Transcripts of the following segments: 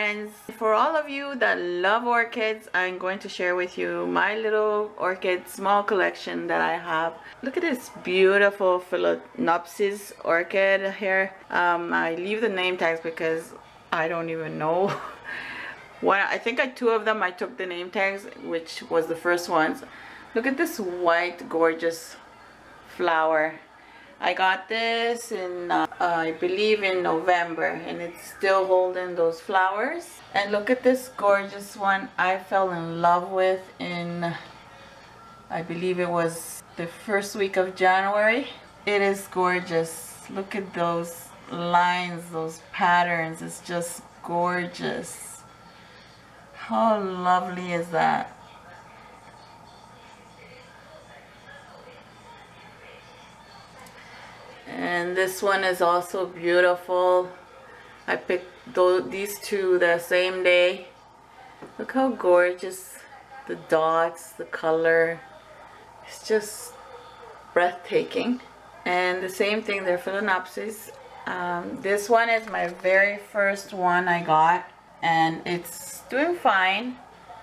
friends. For all of you that love orchids, I'm going to share with you my little orchid small collection that I have. Look at this beautiful Phalaenopsis orchid here. I leave the name tags because I don't even know. I think two of them I took the name tags, which was the first ones. Look at this white gorgeous flower. I got this in I believe in November, and it's still holding those flowers. And look at this gorgeous one I fell in love with in, I believe it was the first week of January. It is gorgeous. Look at those lines, those patterns. It's just gorgeous. How lovely is that? And this one is also beautiful. I picked these two the same day. Look how gorgeous the dots, the color. It's just breathtaking. And the same thing, they're Phalaenopsis. This one is my very first one I got, and it's doing fine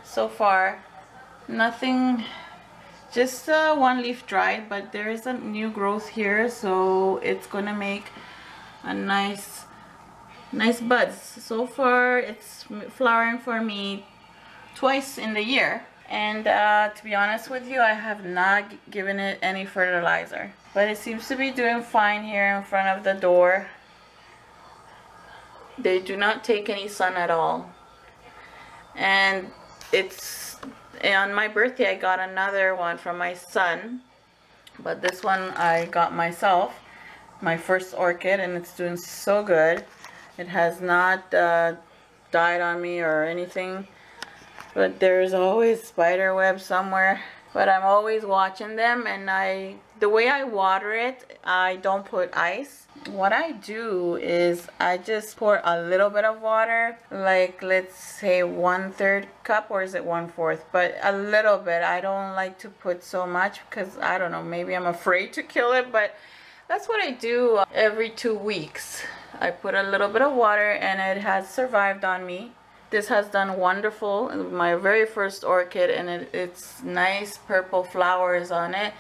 so far. Nothing. Just one leaf dried, but there is a new growth here, so it's gonna make a nice buds. So far it's flowering for me twice in the year, and to be honest with you, I have not given it any fertilizer, but it seems to be doing fine here in front of the door. They do not take any sun at all, and on my birthday I got another one from my son, but this one I got myself, my first orchid, and it's doing so good. It has not died on me or anything, but there's always spider webs somewhere. But I'm always watching them, and the way I water it, I don't put ice. What I do is I just pour a little bit of water, like let's say 1/3 cup, or is it 1/4, but a little bit. I don't like to put so much because I don't know, maybe I'm afraid to kill it, but that's what I do every 2 weeks. I put a little bit of water, and it has survived on me. This has done wonderful. My very first orchid, and it's nice purple flowers on it.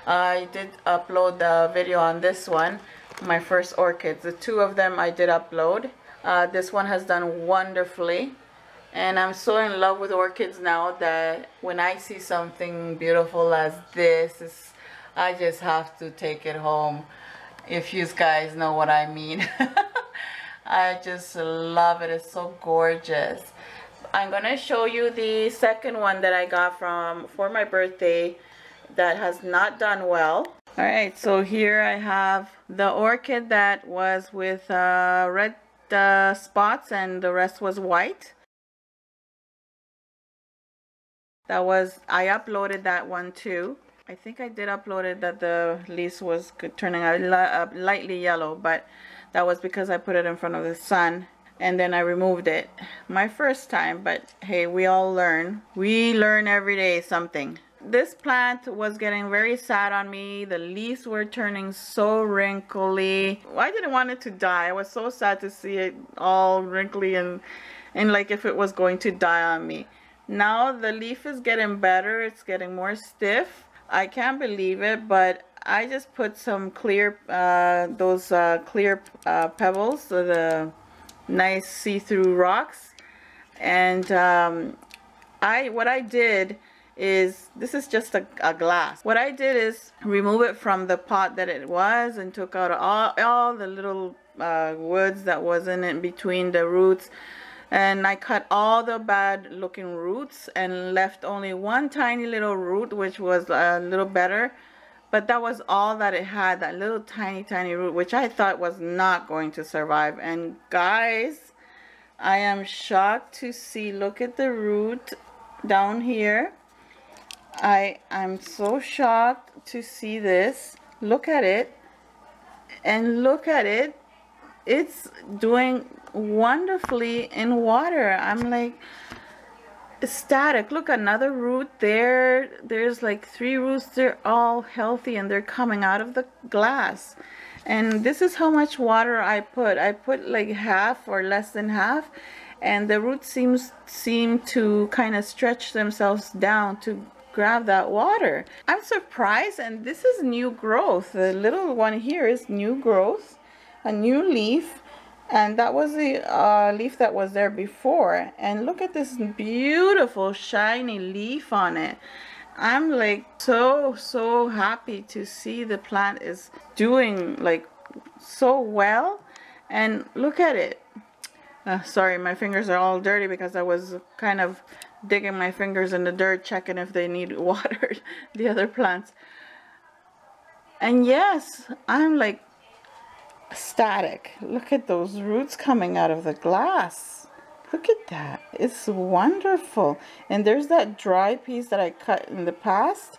I did upload the video on this one, my first orchids. The two of them I did upload. This one has done wonderfully, and I'm so in love with orchids now that when I see something beautiful as this, I just have to take it home, if you guys know what I mean. I just love it. It's so gorgeous. I'm gonna show you the second one that I got for my birthday that has not done well. Alright, so here I have the orchid that was with red spots, and the rest was white. I uploaded that one too. I think I did upload it that the leaf was turning out lightly yellow, but that was because I put it in front of the sun, and then I removed it my first time. But hey, we all learn. We learn every day something. This plant was getting very sad on me. The leaves were turning so wrinkly. I didn't want it to die. I was so sad to see it all wrinkly and like if it was going to die on me. Now the leaf is getting better. It's getting more stiff. I can't believe it, but I just put some clear, clear pebbles, the nice see-through rocks, and what I did is, this is just a glass. What I did is remove it from the pot that it was, and took out all the little woods that was in between the roots, and I cut all the bad looking roots and left only one tiny little root, which was a little better. But that was all that it had, that little tiny root, which I thought was not going to survive. And guys, I am shocked to see, look at the root down here. I'm so shocked to see this. Look at it, and look at it. It's doing wonderfully in water. I'm like ecstatic. Look, another root there. There's like 3 roots. They're all healthy, and they're coming out of the glass. And this is how much water I put. I put like half or less than half, and the roots seem to kind of stretch themselves down to grab that water. I'm surprised, and this is new growth. The little one here is new growth, a new leaf, and that was the leaf that was there before. And look at this beautiful shiny leaf on it. I'm like so happy to see the plant is doing like so well. And look at it. Sorry, my fingers are all dirty because I was kind of digging my fingers in the dirt, checking if they need water, the other plants. And yes, I'm like ecstatic. Look at those roots coming out of the glass. Look at that. It's wonderful. And there's that dry piece that I cut in the past.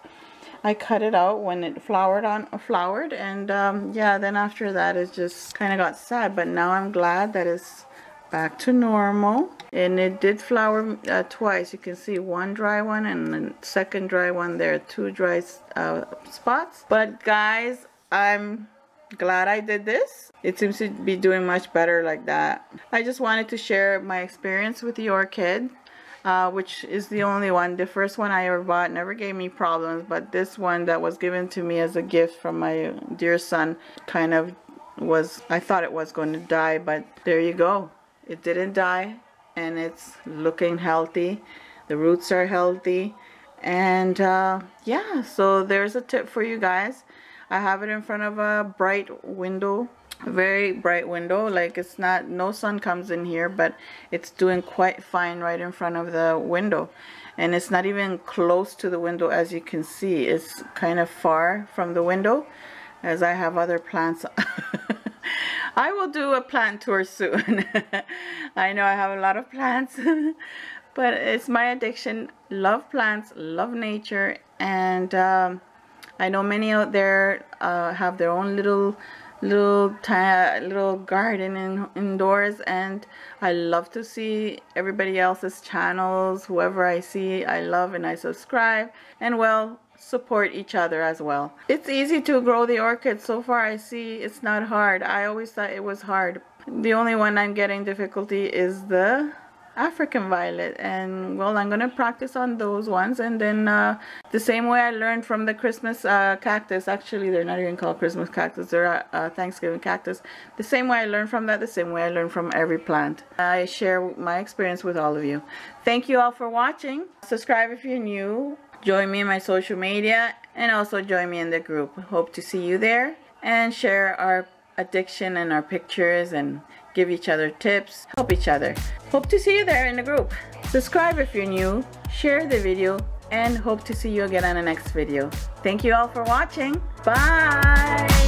I cut it out when it flowered, and yeah, then after that it just kind of got sad. But now I'm glad that it's back to normal. And it did flower twice. You can see one dry one and the second dry one there, two dry spots. But guys, I'm glad I did this. It seems to be doing much better like that. I just wanted to share my experience with the orchid, which is the only one. The first one I ever bought never gave me problems, but this one that was given to me as a gift from my dear son kind of was, I thought it was going to die, but there you go. It didn't die, and it's looking healthy. The roots are healthy, and yeah, so there's a tip for you guys. I have it in front of a bright window, a very bright window. Like, it's not, no sun comes in here, but it's doing quite fine right in front of the window. And it's not even close to the window, as you can see. It's kind of far from the window, as I have other plants. I will do a plant tour soon. I know I have a lot of plants, but it's my addiction. Love plants, love nature, and I know many out there have their own little garden indoors, and I love to see everybody else's channels. Whoever I see, I love, and I subscribe, and well, support each other as well. It's easy to grow the orchids. So far I see it's not hard. I always thought it was hard. The only one I'm getting difficulty is the African violet, and well, I'm gonna practice on those ones. And then the same way I learned from the Christmas cactus. Actually, they're not even called Christmas cactus, they're Thanksgiving cactus. The same way I learned from that, the same way I learned from every plant. I share my experience with all of you. Thank you all for watching. Subscribe if you're new. Join me in my social media, and also join me in the group. Hope to see you there, and share our addiction and our pictures, and give each other tips, help each other. Hope to see you there in the group. Subscribe if you're new, share the video, and hope to see you again on the next video. Thank you all for watching. Bye!